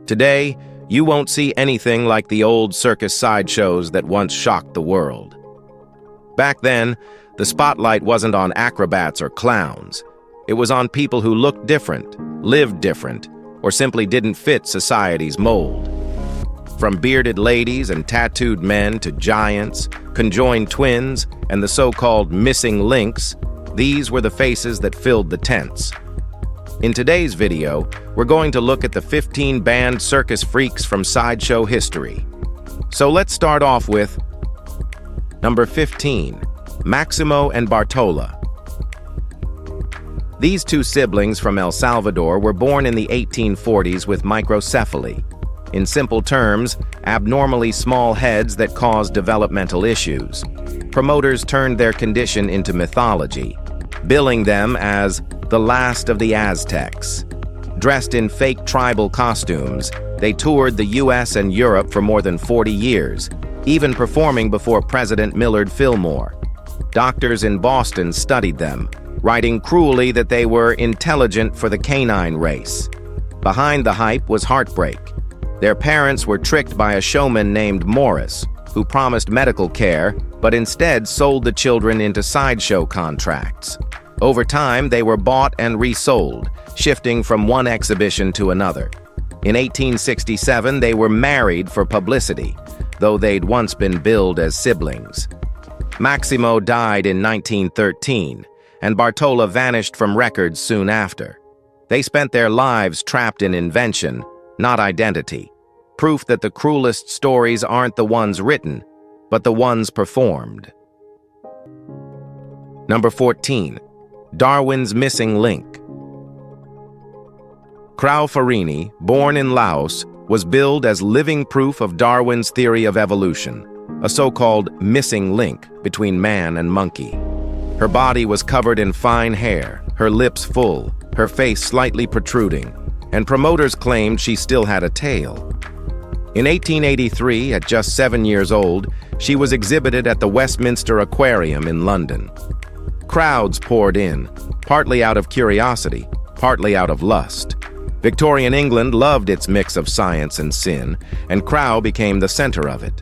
Today, you won't see anything like the old circus sideshows that once shocked the world. Back then, the spotlight wasn't on acrobats or clowns. It was on people who looked different, lived different, or simply didn't fit society's mold. From bearded ladies and tattooed men to giants, conjoined twins, and the so-called missing links, these were the faces that filled the tents. In today's video, we're going to look at the 15 banned circus freaks from Sideshow History. So let's start off with number 15, Maximo and Bartola. These two siblings from El Salvador were born in the 1840s with microcephaly. In simple terms, abnormally small heads that caused developmental issues. Promoters turned their condition into mythology, billing them as the last of the Aztecs. Dressed in fake tribal costumes, they toured the US and Europe for more than 40 years, even performing before President Millard Fillmore. Doctors in Boston studied them, writing cruelly that they were intelligent for the canine race. Behind the hype was heartbreak. Their parents were tricked by a showman named Morris, who promised medical care, but instead sold the children into sideshow contracts. Over time, they were bought and resold, shifting from one exhibition to another. In 1867, they were married for publicity, though they'd once been billed as siblings. Maximo died in 1913, and Bartola vanished from records soon after. They spent their lives trapped in invention, not identity. Proof that the cruelest stories aren't the ones written, but the ones performed. Number 14. Darwin's Missing Link. Crau Farini, born in Laos, was billed as living proof of Darwin's theory of evolution, a so-called missing link between man and monkey. Her body was covered in fine hair, her lips full, her face slightly protruding, and promoters claimed she still had a tail. In 1883, at just 7 years old, she was exhibited at the Westminster Aquarium in London. Crowds poured in, partly out of curiosity, partly out of lust. Victorian England loved its mix of science and sin, and Crau became the center of it.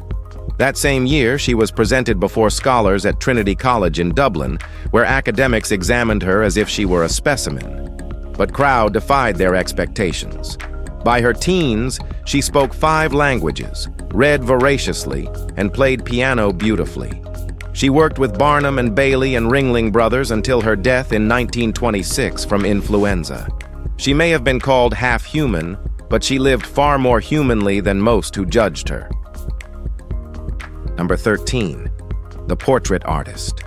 That same year, she was presented before scholars at Trinity College in Dublin, where academics examined her as if she were a specimen. But Crau defied their expectations. By her teens, she spoke 5 languages, read voraciously, and played piano beautifully. She worked with Barnum and Bailey and Ringling Brothers until her death in 1926 from influenza. She may have been called half-human, but she lived far more humanly than most who judged her. Number 13. The Portrait Artist.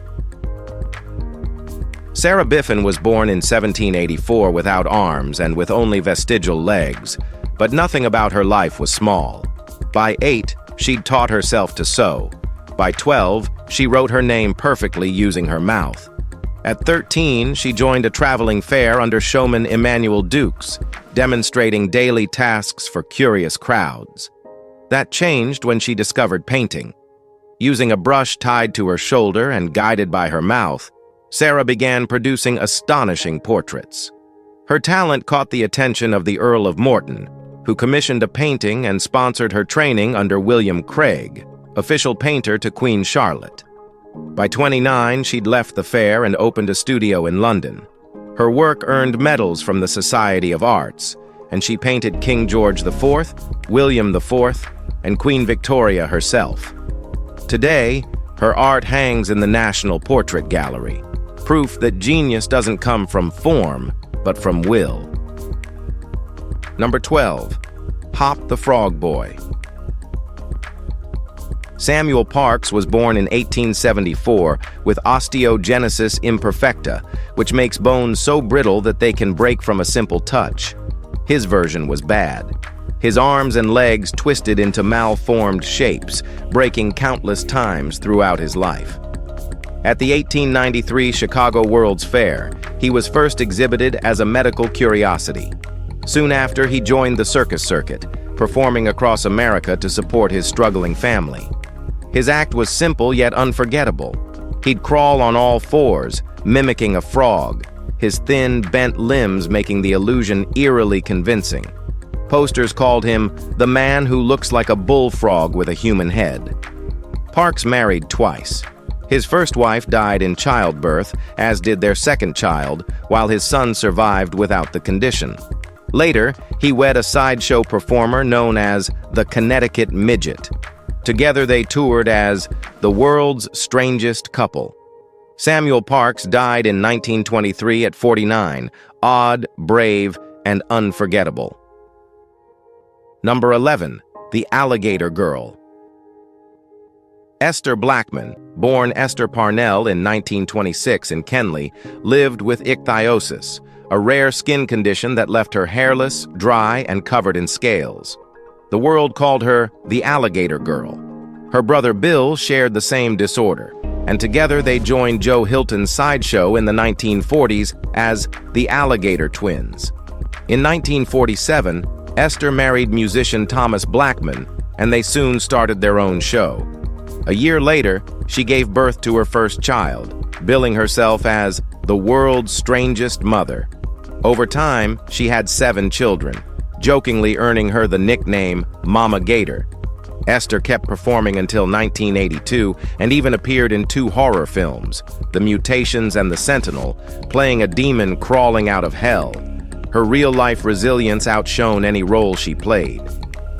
Sarah Biffen was born in 1784 without arms and with only vestigial legs, but nothing about her life was small. By 8, she'd taught herself to sew. By 12, she wrote her name perfectly using her mouth. At 13, she joined a traveling fair under showman Emmanuel Dukes, demonstrating daily tasks for curious crowds. That changed when she discovered painting. Using a brush tied to her shoulder and guided by her mouth, Sarah began producing astonishing portraits. Her talent caught the attention of the Earl of Morton, who commissioned a painting and sponsored her training under William Craig, official painter to Queen Charlotte. By 29, she'd left the fair and opened a studio in London. Her work earned medals from the Society of Arts, and she painted King George IV, William IV, and Queen Victoria herself. Today, her art hangs in the National Portrait Gallery, proof that genius doesn't come from form, but from will. Number 12. Hop the Frog Boy. Samuel Parks was born in 1874 with osteogenesis imperfecta, which makes bones so brittle that they can break from a simple touch. His version was bad. His arms and legs twisted into malformed shapes, breaking countless times throughout his life. At the 1893 Chicago World's Fair, he was first exhibited as a medical curiosity. Soon after, he joined the circus circuit, performing across America to support his struggling family. His act was simple yet unforgettable. He'd crawl on all fours, mimicking a frog, his thin, bent limbs making the illusion eerily convincing. Posters called him the man who looks like a bullfrog with a human head. Parks married twice. His first wife died in childbirth, as did their second child, while his son survived without the condition. Later, he wed a sideshow performer known as the Connecticut Midget. Together they toured as the world's strangest couple. Samuel Parks died in 1923 at 49, odd, brave, and unforgettable. Number 11. The Alligator Girl. Esther Blackman, born Esther Parnell in 1926 in Kenley, lived with ichthyosis, a rare skin condition that left her hairless, dry, and covered in scales. The world called her the Alligator Girl. Her brother Bill shared the same disorder, and together they joined Joe Hilton's Sideshow in the 1940s as the Alligator Twins. In 1947, Esther married musician Thomas Blackman, and they soon started their own show. A year later, she gave birth to her first child, billing herself as the world's strangest mother. Over time, she had 7 children, jokingly earning her the nickname Mama Gator. Esther kept performing until 1982 and even appeared in 2 horror films, The Mutations and The Sentinel, playing a demon crawling out of hell. Her real-life resilience outshone any role she played.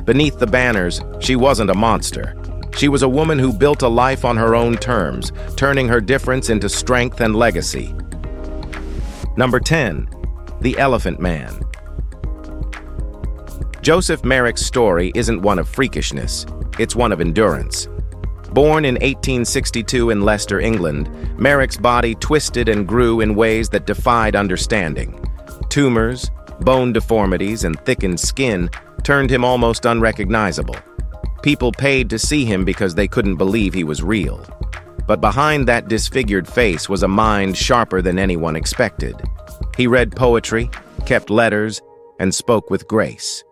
Beneath the banners, she wasn't a monster. She was a woman who built a life on her own terms, turning her difference into strength and legacy. Number 10. The Elephant Man. Joseph Merrick's story isn't one of freakishness, it's one of endurance. Born in 1862 in Leicester, England, Merrick's body twisted and grew in ways that defied understanding. Tumors, bone deformities, and thickened skin turned him almost unrecognizable. People paid to see him because they couldn't believe he was real. But behind that disfigured face was a mind sharper than anyone expected. He read poetry, kept letters, and spoke with grace.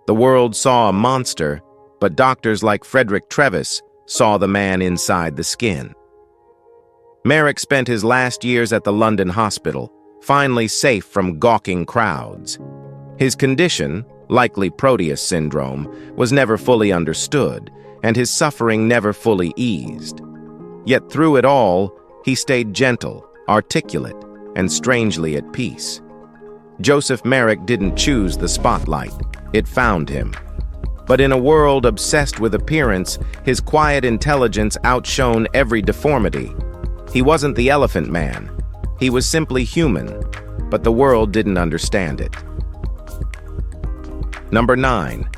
The world saw a monster, but doctors like Frederick Trevis saw the man inside the skin. Merrick spent his last years at the London hospital, finally safe from gawking crowds. His condition, likely Proteus syndrome, was never fully understood, and his suffering never fully eased. Yet through it all, he stayed gentle, articulate, and strangely at peace. Joseph Merrick didn't choose the spotlight, it found him. But in a world obsessed with appearance, his quiet intelligence outshone every deformity. He wasn't the Elephant Man. He was simply human, but the world didn't understand it. Number 9.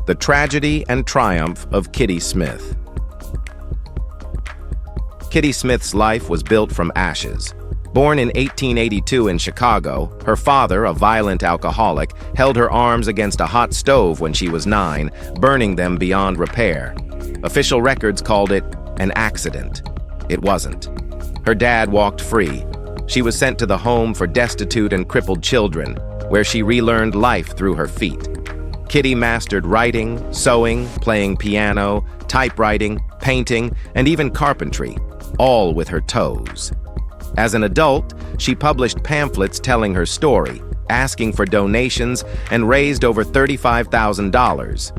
The Tragedy and Triumph of Kitty Smith. Kitty Smith's life was built from ashes. Born in 1882 in Chicago, her father, a violent alcoholic, held her arms against a hot stove when she was 9, burning them beyond repair. Official records called it an accident. It wasn't. Her dad walked free. She was sent to the home for destitute and crippled children, where she relearned life through her feet. Kitty mastered writing, sewing, playing piano, typewriting, painting, and even carpentry, all with her toes. As an adult, she published pamphlets telling her story, asking for donations, and raised over $35,000.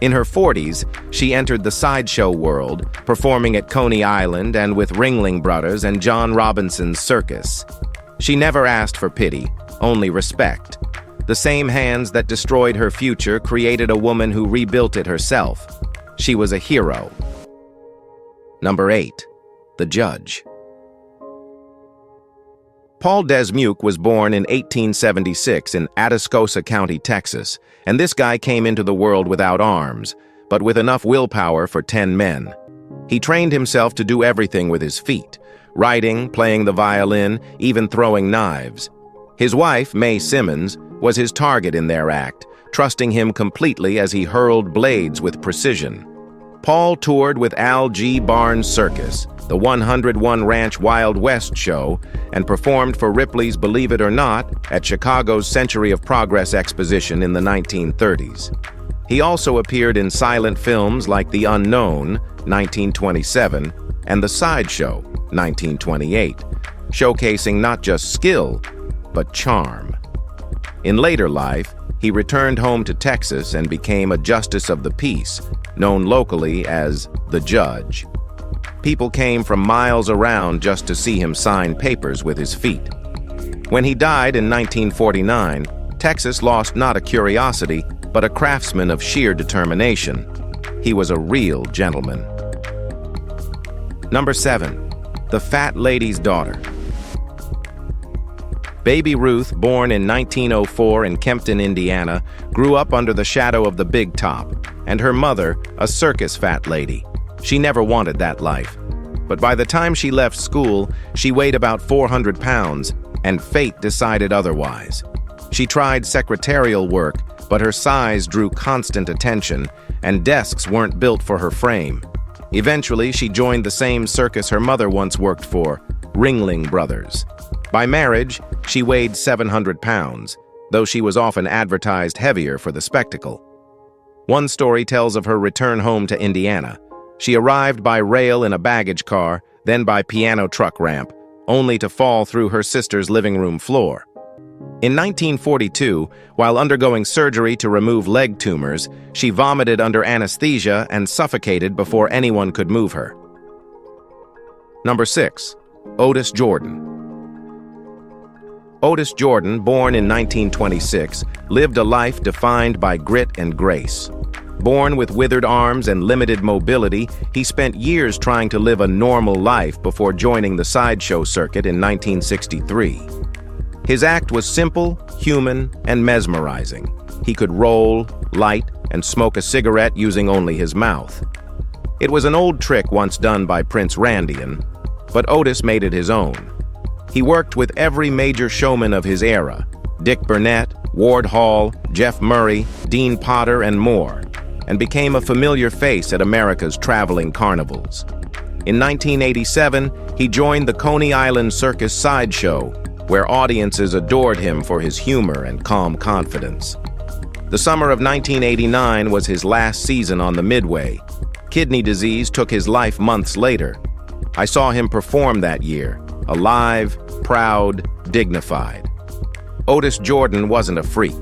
In her 40s, she entered the sideshow world, performing at Coney Island and with Ringling Brothers and John Robinson's circus. She never asked for pity, only respect. The same hands that destroyed her future created a woman who rebuilt it herself. She was a hero. Number 8. The Judge. Paul Desmuke was born in 1876 in Atascosa County, Texas, and this guy came into the world without arms, but with enough willpower for 10 men. He trained himself to do everything with his feet, writing, playing the violin, even throwing knives. His wife, Mae Simmons, was his target in their act, trusting him completely as he hurled blades with precision. Paul toured with Al G. Barnes Circus, the 101 Ranch Wild West show, and performed for Ripley's Believe It or Not at Chicago's Century of Progress exposition in the 1930s. He also appeared in silent films like The Unknown, 1927, and The Sideshow, 1928, showcasing not just skill, but charm. In later life, He returned home to Texas and became a justice of the peace, known locally as the Judge. People came from miles around just to see him sign papers with his feet. When he died in 1949, Texas lost not a curiosity, but a craftsman of sheer determination. He was a real gentleman. Number 7. The Fat Lady's Daughter. Baby Ruth, born in 1904 in Kempton, Indiana, grew up under the shadow of the Big Top, and her mother, a circus fat lady. She never wanted that life. But by the time she left school, she weighed about 400 pounds, and fate decided otherwise. She tried secretarial work, but her size drew constant attention, and desks weren't built for her frame. Eventually, she joined the same circus her mother once worked for, Ringling Brothers. By marriage, she weighed 700 pounds, though she was often advertised heavier for the spectacle. One story tells of her return home to Indiana. She arrived by rail in a baggage car, then by piano truck ramp, only to fall through her sister's living room floor. In 1942, while undergoing surgery to remove leg tumors, she vomited under anesthesia and suffocated before anyone could move her. Number 6. Otis Jordan. Otis Jordan, born in 1926, lived a life defined by grit and grace. Born with withered arms and limited mobility, he spent years trying to live a normal life before joining the sideshow circuit in 1963. His act was simple, human, and mesmerizing. He could roll, light, and smoke a cigarette using only his mouth. It was an old trick once done by Prince Randian, but Otis made it his own. He worked with every major showman of his era, Dick Burnett, Ward Hall, Jeff Murray, Dean Potter, and more, and became a familiar face at America's traveling carnivals. In 1987, he joined the Coney Island Circus Sideshow, where audiences adored him for his humor and calm confidence. The summer of 1989 was his last season on the Midway. Kidney disease took his life months later. I saw him perform that year, alive, proud, dignified. Otis Jordan wasn't a freak.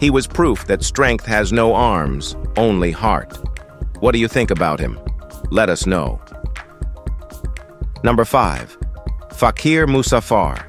He was proof that strength has no arms, only heart. What do you think about him? Let us know. Number 5. Fakir Musafar.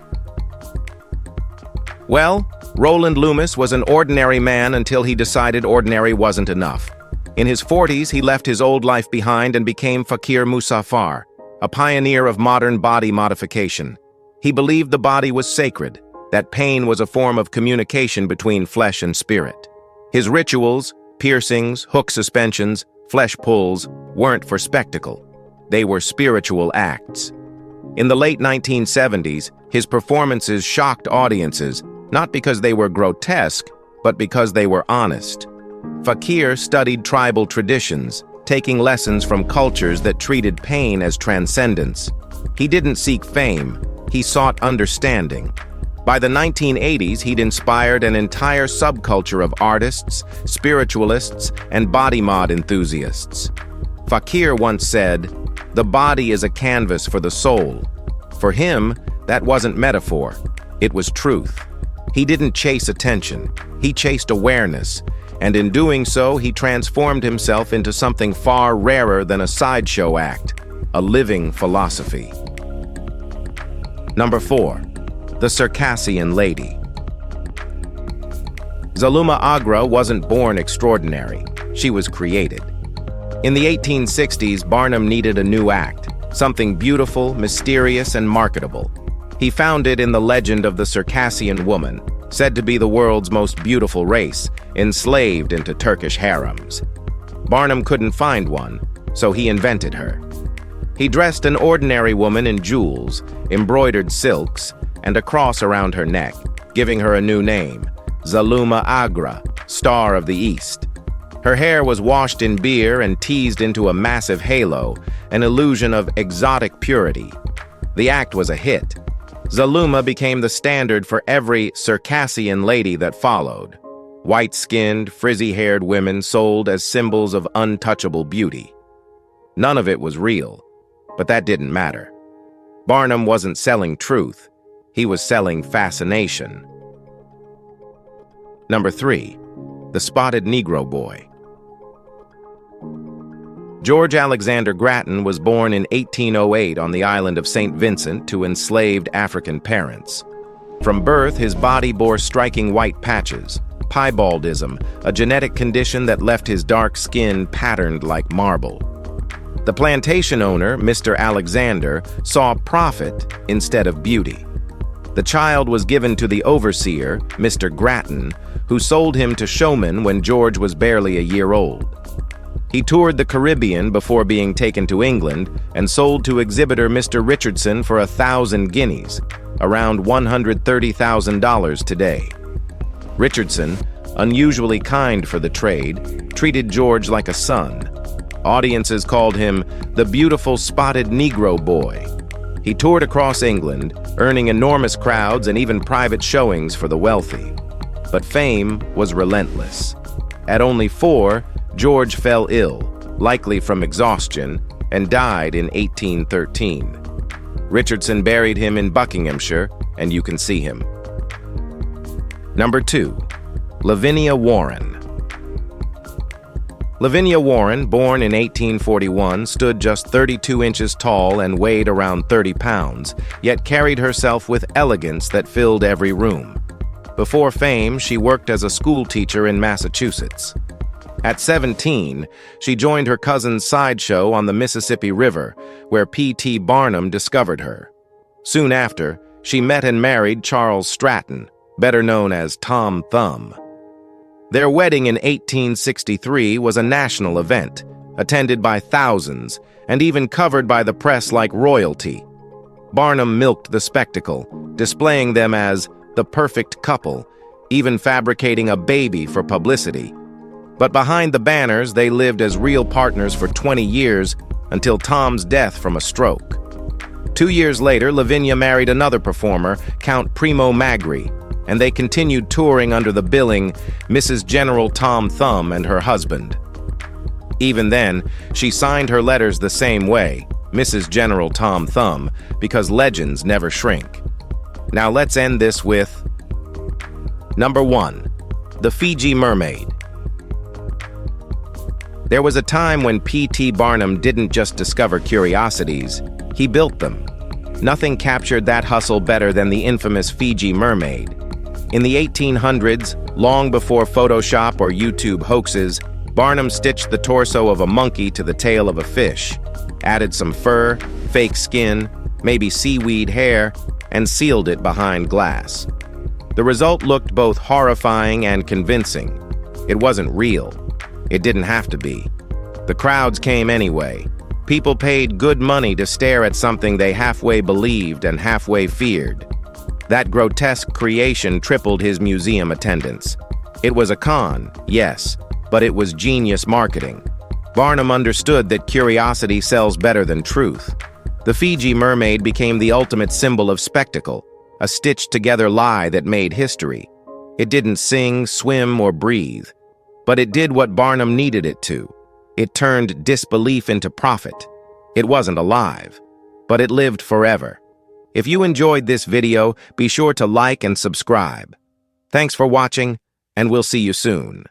Well, Roland Loomis was an ordinary man until he decided ordinary wasn't enough. In his 40s, he left his old life behind and became Fakir Musafar, a pioneer of modern body modification. He believed the body was sacred, that pain was a form of communication between flesh and spirit. His rituals, piercings, hook suspensions, flesh pulls, weren't for spectacle. They were spiritual acts. In the late 1970s, his performances shocked audiences, not because they were grotesque, but because they were honest. Fakir studied tribal traditions, taking lessons from cultures that treated pain as transcendence. He didn't seek fame, he sought understanding. By the 1980s, he'd inspired an entire subculture of artists, spiritualists, and body mod enthusiasts. Fakir once said, "The body is a canvas for the soul." For him, that wasn't metaphor, it was truth. He didn't chase attention, he chased awareness, and in doing so, he transformed himself into something far rarer than a sideshow act, a living philosophy. Number 4. The Circassian Lady. Zaluma Agra wasn't born extraordinary, she was created. In the 1860s, Barnum needed a new act, something beautiful, mysterious, and marketable. He found it in the legend of the Circassian woman, said to be the world's most beautiful race, enslaved into Turkish harems. Barnum couldn't find one, so he invented her. He dressed an ordinary woman in jewels, embroidered silks, and a cross around her neck, giving her a new name, Zaluma Agra, Star of the East. Her hair was washed in beer and teased into a massive halo, an illusion of exotic purity. The act was a hit. Zaluma became the standard for every Circassian lady that followed. White-skinned, frizzy-haired women sold as symbols of untouchable beauty. None of it was real, but that didn't matter. Barnum wasn't selling truth, he was selling fascination. Number 3. the spotted Negro boy. George Alexander Grattan was born in 1808 on the island of St. Vincent to enslaved African parents. From birth, his body bore striking white patches, piebaldism, a genetic condition that left his dark skin patterned like marble. The plantation owner, Mr. Alexander, saw profit instead of beauty. The child was given to the overseer, Mr. Grattan, who sold him to showmen when George was barely a year old. He toured the Caribbean before being taken to England and sold to exhibitor Mr. Richardson for 1,000 guineas, around $130,000 today. Richardson, unusually kind for the trade, treated George like a son. Audiences called him the beautiful spotted Negro boy. He toured across England, earning enormous crowds and even private showings for the wealthy. But fame was relentless. At only 4, George fell ill, likely from exhaustion, and died in 1813. Richardson buried him in Buckinghamshire, and you can see him. Number 2. Lavinia Warren. Lavinia Warren, born in 1841, stood just 32 inches tall and weighed around 30 pounds, yet carried herself with elegance that filled every room. Before fame, she worked as a school teacher in Massachusetts. At 17, she joined her cousin's sideshow on the Mississippi River, where P.T. Barnum discovered her. Soon after, she met and married Charles Stratton, better known as Tom Thumb. Their wedding in 1863 was a national event, attended by thousands, and even covered by the press like royalty. Barnum milked the spectacle, displaying them as the perfect couple, even fabricating a baby for publicity. But behind the banners, they lived as real partners for 20 years until Tom's death from a stroke. 2 years later, Lavinia married another performer, Count Primo Magri, and they continued touring under the billing Mrs. General Tom Thumb and her husband. Even then, she signed her letters the same way, Mrs. General Tom Thumb, because legends never shrink. Now let's end this with Number 1. The Fiji Mermaid. There was a time when P.T. Barnum didn't just discover curiosities, he built them. Nothing captured that hustle better than the infamous Fiji Mermaid. In the 1800s, long before Photoshop or YouTube hoaxes, Barnum stitched the torso of a monkey to the tail of a fish, added some fur, fake skin, maybe seaweed hair, and sealed it behind glass. The result looked both horrifying and convincing. It wasn't real. It didn't have to be. The crowds came anyway. People paid good money to stare at something they halfway believed and halfway feared. That grotesque creation tripled his museum attendance. It was a con, yes, but it was genius marketing. Barnum understood that curiosity sells better than truth. The Fiji Mermaid became the ultimate symbol of spectacle, a stitched-together lie that made history. It didn't sing, swim, or breathe, but it did what Barnum needed it to. It turned disbelief into profit. It wasn't alive, but it lived forever. If you enjoyed this video, be sure to like and subscribe. Thanks for watching, and we'll see you soon.